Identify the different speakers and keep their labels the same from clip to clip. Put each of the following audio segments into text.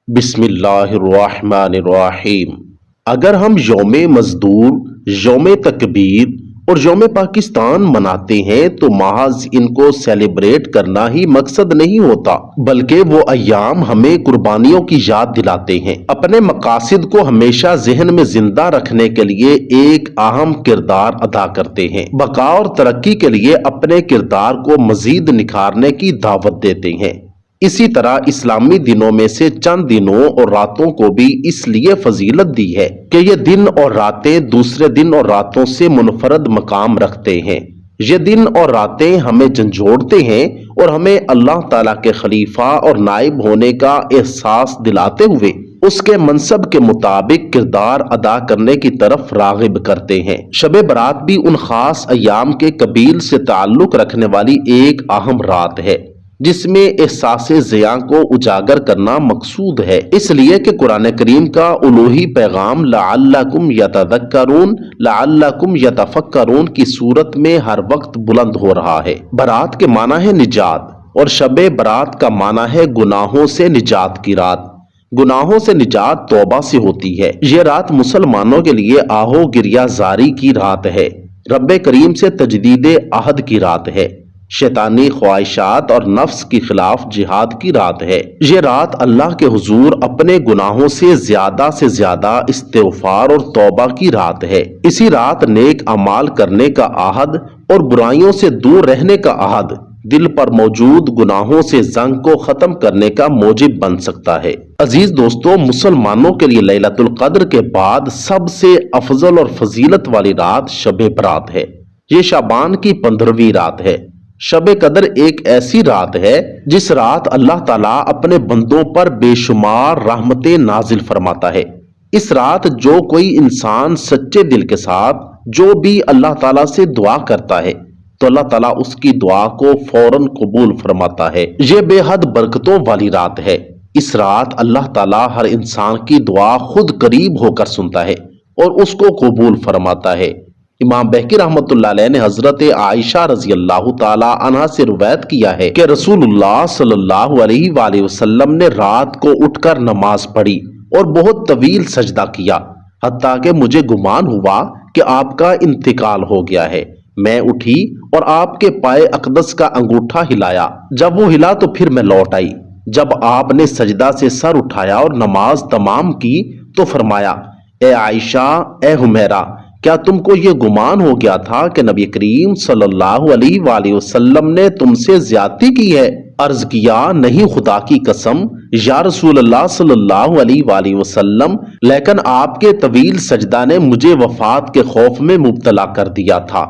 Speaker 1: بسم اللہ الرحمن الرحیم۔ اگر ہم یوم مزدور، یوم تکبیر اور یوم پاکستان مناتے ہیں تو محض ان کو سیلیبریٹ کرنا ہی مقصد نہیں ہوتا، بلکہ وہ ایام ہمیں قربانیوں کی یاد دلاتے ہیں، اپنے مقاصد کو ہمیشہ ذہن میں زندہ رکھنے کے لیے ایک اہم کردار ادا کرتے ہیں، بقا اور ترقی کے لیے اپنے کردار کو مزید نکھارنے کی دعوت دیتے ہیں۔ اسی طرح اسلامی دنوں میں سے چند دنوں اور راتوں کو بھی اس لیے فضیلت دی ہے کہ یہ دن اور راتیں دوسرے دن اور راتوں سے منفرد مقام رکھتے ہیں۔ یہ دن اور راتیں ہمیں جھنجھوڑتے ہیں اور ہمیں اللہ تعالیٰ کے خلیفہ اور نائب ہونے کا احساس دلاتے ہوئے اس کے منصب کے مطابق کردار ادا کرنے کی طرف راغب کرتے ہیں۔ شب برات بھی ان خاص ایام کے قبیل سے تعلق رکھنے والی ایک اہم رات ہے جس میں احساس ضیاء کو اجاگر کرنا مقصود ہے، اس لیے کہ قرآن کریم کا الوہی پیغام لعلکم یتذکرون لعلکم یتفکرون کی صورت میں ہر وقت بلند ہو رہا ہے۔ برات کے معنی ہے نجات اور شب برات کا معنی ہے گناہوں سے نجات کی رات۔ گناہوں سے نجات توبہ سے ہوتی ہے۔ یہ رات مسلمانوں کے لیے آہو گریہ زاری کی رات ہے، رب کریم سے تجدید عہد کی رات ہے، شیطانی خواہشات اور نفس کی خلاف جہاد کی رات ہے۔ یہ رات اللہ کے حضور اپنے گناہوں سے زیادہ استغفار اور توبہ کی رات ہے۔ اسی رات نیک اعمال کرنے کا عہد اور برائیوں سے دور رہنے کا عہد دل پر موجود گناہوں سے زنگ کو ختم کرنے کا موجب بن سکتا ہے۔ عزیز دوستو، مسلمانوں کے لیے لیلۃ القدر کے بعد سب سے افضل اور فضیلت والی رات شب برات ہے۔ یہ شعبان کی 15ویں رات ہے۔ شب قدر ایک ایسی رات ہے جس رات اللہ تعالیٰ اپنے بندوں پر بے شمار رحمتیں نازل فرماتا ہے۔ اس رات جو کوئی انسان سچے دل کے ساتھ جو بھی اللہ تعالیٰ سے دعا کرتا ہے تو اللہ تعالیٰ اس کی دعا کو فوراً قبول فرماتا ہے۔ یہ بے حد برکتوں والی رات ہے۔ اس رات اللہ تعالیٰ ہر انسان کی دعا خود قریب ہو کر سنتا ہے اور اس کو قبول فرماتا ہے۔ امام بہقی رحمۃ اللہ علیہ نے حضرت عائشہ رضی اللہ تعالی عنہا سے روایت کیا ہے کہ رسول اللہ صلی اللہ علیہ وآلہ وسلم نے رات کو اٹھ کر نماز پڑھی اور بہت طویل سجدہ کیا، حتیٰ کہ مجھے گمان ہوا کہ آپ کا انتقال ہو گیا ہے۔ میں اٹھی اور آپ کے پائے اقدس کا انگوٹھا ہلایا، جب وہ ہلا تو پھر میں لوٹ آئی۔ جب آپ نے سجدہ سے سر اٹھایا اور نماز تمام کی تو فرمایا، اے عائشہ، اے حمیرہ، کیا تم کو یہ گمان ہو گیا تھا کہ نبی کریم صلی اللہ علیہ وآلہ وسلم نے تم سے زیادتی کی ہے؟ عرض کیا، نہیں خدا کی قسم یا رسول اللہ صلی اللہ علیہ وآلہ وسلم، لیکن آپ کے طویل سجدہ نے مجھے وفات کے خوف میں مبتلا کر دیا تھا۔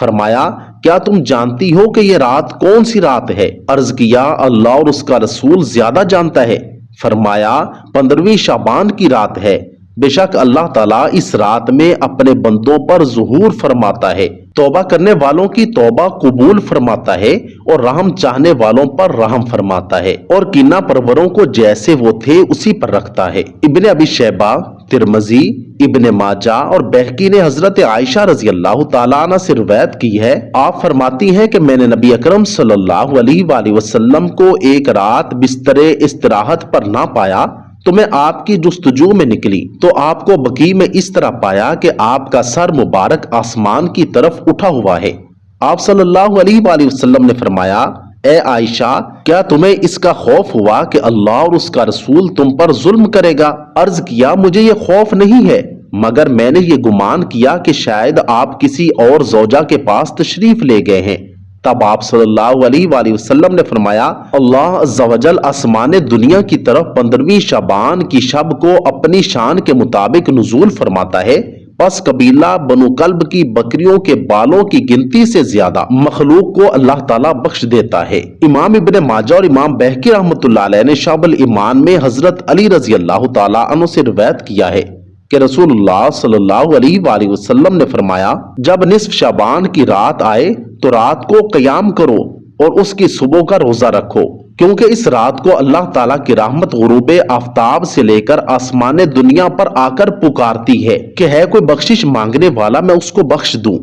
Speaker 1: فرمایا، کیا تم جانتی ہو کہ یہ رات کون سی رات ہے؟ عرض کیا، اللہ اور اس کا رسول زیادہ جانتا ہے۔ فرمایا، 15ویں شعبان کی رات ہے۔ بے شک اللہ تعالیٰ اس رات میں اپنے بندوں پر ظہور فرماتا ہے، توبہ کرنے والوں کی توبہ قبول فرماتا ہے اور رحم چاہنے والوں پر رحم فرماتا ہے اور کینہ پروروں کو جیسے وہ تھے اسی پر رکھتا ہے۔ ابن ابی شیبہ، ترمذی، ابن ماجہ اور بہقی نے حضرت عائشہ رضی اللہ تعالیٰ عنہ سے روایت کی ہے، آپ فرماتی ہیں کہ میں نے نبی اکرم صلی اللہ علیہ وآلہ وسلم کو ایک رات بستر استراحت پر نہ پایا تو میں آپ کی جستجو میں نکلی تو آپ کو بقیع میں اس طرح پایا کہ آپ کا سر مبارک آسمان کی طرف اٹھا ہوا ہے۔ آپ صلی اللہ علیہ وآلہ وسلم نے فرمایا، اے عائشہ، کیا تمہیں اس کا خوف ہوا کہ اللہ اور اس کا رسول تم پر ظلم کرے گا؟ عرض کیا، مجھے یہ خوف نہیں ہے، مگر میں نے یہ گمان کیا کہ شاید آپ کسی اور زوجہ کے پاس تشریف لے گئے ہیں۔ تب آپ صلی اللہ علیہ وآلہ وسلم نے فرمایا، اللہ عز و جل آسمان دنیا کی طرف 15ویں شعبان کی شب کو اپنی شان کے مطابق نزول فرماتا ہے، پس قبیلہ بنو کلب کی بکریوں کے بالوں کی گنتی سے زیادہ مخلوق کو اللہ تعالیٰ بخش دیتا ہے۔ امام ابن ماجہ اور امام بہقی رحمۃ اللہ علیہ نے شعب الایمان میں حضرت علی رضی اللہ تعالیٰ عنہ سے روایت کیا ہے کہ رسول اللہ صلی اللہ علیہ وآلہ وسلم نے فرمایا، جب نصف شعبان کی رات آئے تو رات کو قیام کرو اور اس کی صبح کا روزہ رکھو، کیونکہ اس رات کو اللہ تعالیٰ کی رحمت غروب آفتاب سے لے کر آسمان دنیا پر آ کر پکارتی ہے کہ ہے کوئی بخشش مانگنے والا میں اس کو بخش دوں،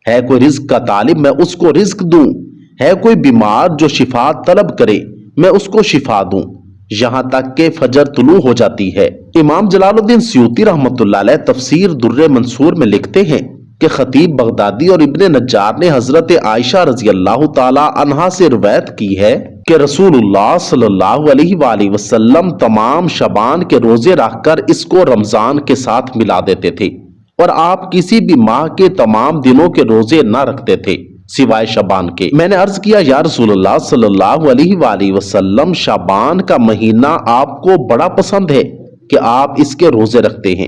Speaker 1: ہے کوئی رزق کا طالب میں اس کو رزق دوں، ہے کوئی بیمار جو شفا طلب کرے میں اس کو شفا دوں، یہاں تک کہ فجر طلوع ہو جاتی ہے۔ امام جلال الدین سیوطی رحمۃ اللہ علیہ تفسیر در منصور میں لکھتے ہیں کہ خطیب بغدادی اور ابن نجار نے حضرت عائشہ رضی اللہ تعالی عنہا سے روایت کی ہے کہ رسول اللہ صلی اللہ علیہ وآلہ وسلم تمام شعبان کے روزے رکھ کر اس کو رمضان کے ساتھ ملا دیتے تھے، اور آپ کسی بھی ماہ کے تمام دنوں کے روزے نہ رکھتے تھے سوائے شعبان کے۔ میں نے عرض کیا یا رسول اللہ صلی اللہ علیہ وآلہ وسلم، شعبان کا مہینہ آپ کو بڑا پسند ہے کہ آپ اس کے روزے رکھتے ہیں؟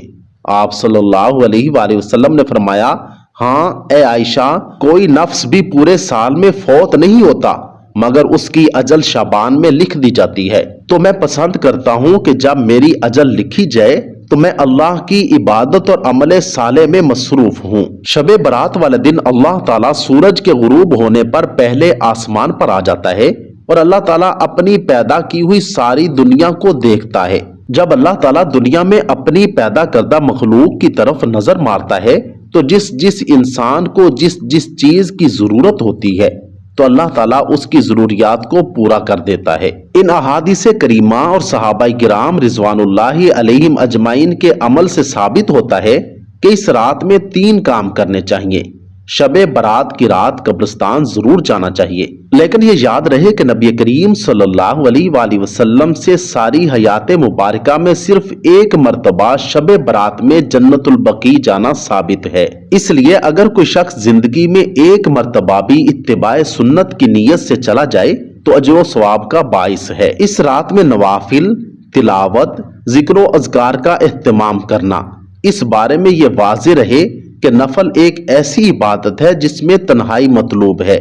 Speaker 1: آپ صلی اللہ علیہ وآلہ وسلم نے فرمایا، ہاں اے عائشہ، کوئی نفس بھی پورے سال میں فوت نہیں ہوتا مگر اس کی اجل شعبان میں لکھ دی جاتی ہے، تو میں پسند کرتا ہوں کہ جب میری اجل لکھی جائے تو میں اللہ کی عبادت اور عمل صالح میں مصروف ہوں۔ شب برات والے دن اللہ تعالیٰ سورج کے غروب ہونے پر پہلے آسمان پر آ جاتا ہے اور اللہ تعالیٰ اپنی پیدا کی ہوئی ساری دنیا کو دیکھتا ہے۔ جب اللہ تعالیٰ دنیا میں اپنی پیدا کردہ مخلوق کی طرف نظر مارتا ہے تو جس انسان کو جس چیز کی ضرورت ہوتی ہے تو اللہ تعالیٰ اس کی ضروریات کو پورا کر دیتا ہے۔ ان احادیث کریمہ اور صحابہ کرام رضوان اللہ علیہم اجمعین کے عمل سے ثابت ہوتا ہے کہ اس رات میں 3 کام کرنے چاہیے۔ شب برات کی رات قبرستان ضرور جانا چاہیے، لیکن یہ یاد رہے کہ نبی کریم صلی اللہ علیہ وآلہ وسلم سے ساری حیات مبارکہ میں صرف 1 مرتبہ شب برات میں جنت البقیع جانا ثابت ہے۔ اس لیے اگر کوئی شخص زندگی میں 1 مرتبہ بھی اتباع سنت کی نیت سے چلا جائے تو اجر و ثواب کا باعث ہے۔ اس رات میں نوافل، تلاوت، ذکر و اذکار کا اہتمام کرنا۔ اس بارے میں یہ واضح رہے کہ نفل ایک ایسی عبادت ہے جس میں تنہائی مطلوب ہے،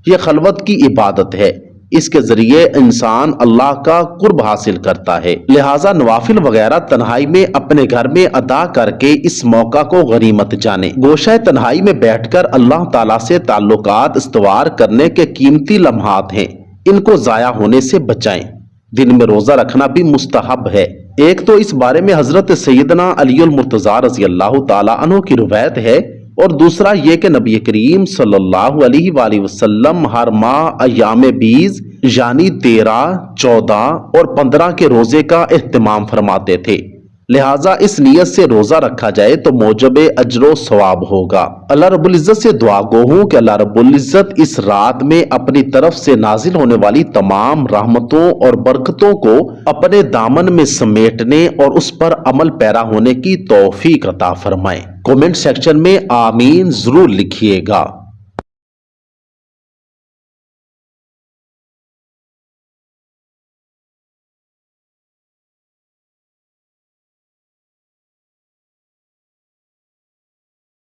Speaker 1: یہ خلوت کی عبادت ہے، اس کے ذریعے انسان اللہ کا قرب حاصل کرتا ہے، لہٰذا نوافل وغیرہ تنہائی میں اپنے گھر میں ادا کر کے اس موقع کو غنیمت جانیں۔ گوشہ تنہائی میں بیٹھ کر اللہ تعالیٰ سے تعلقات استوار کرنے کے قیمتی لمحات ہیں، ان کو ضائع ہونے سے بچائیں۔ دن میں روزہ رکھنا بھی مستحب ہے۔ ایک تو اس بارے میں حضرت سیدنا علی المرتضیٰ رضی اللہ تعالی عنہ کی روایت ہے، اور دوسرا یہ کہ نبی کریم صلی اللہ علیہ وآلہ وسلم ہر ماہ ایام بیض یعنی 13، 14 اور 15 کے روزے کا اہتمام فرماتے تھے، لہٰذا اس نیت سے روزہ رکھا جائے تو موجب اجر و ثواب ہوگا۔ اللہ رب العزت سے دعا گو ہوں کہ اللہ رب العزت اس رات میں اپنی طرف سے نازل ہونے والی تمام رحمتوں اور برکتوں کو اپنے دامن میں سمیٹنے اور اس پر عمل پیرا ہونے کی توفیق عطا فرمائے۔ کومنٹ سیکشن میں آمین ضرور لکھیے گا۔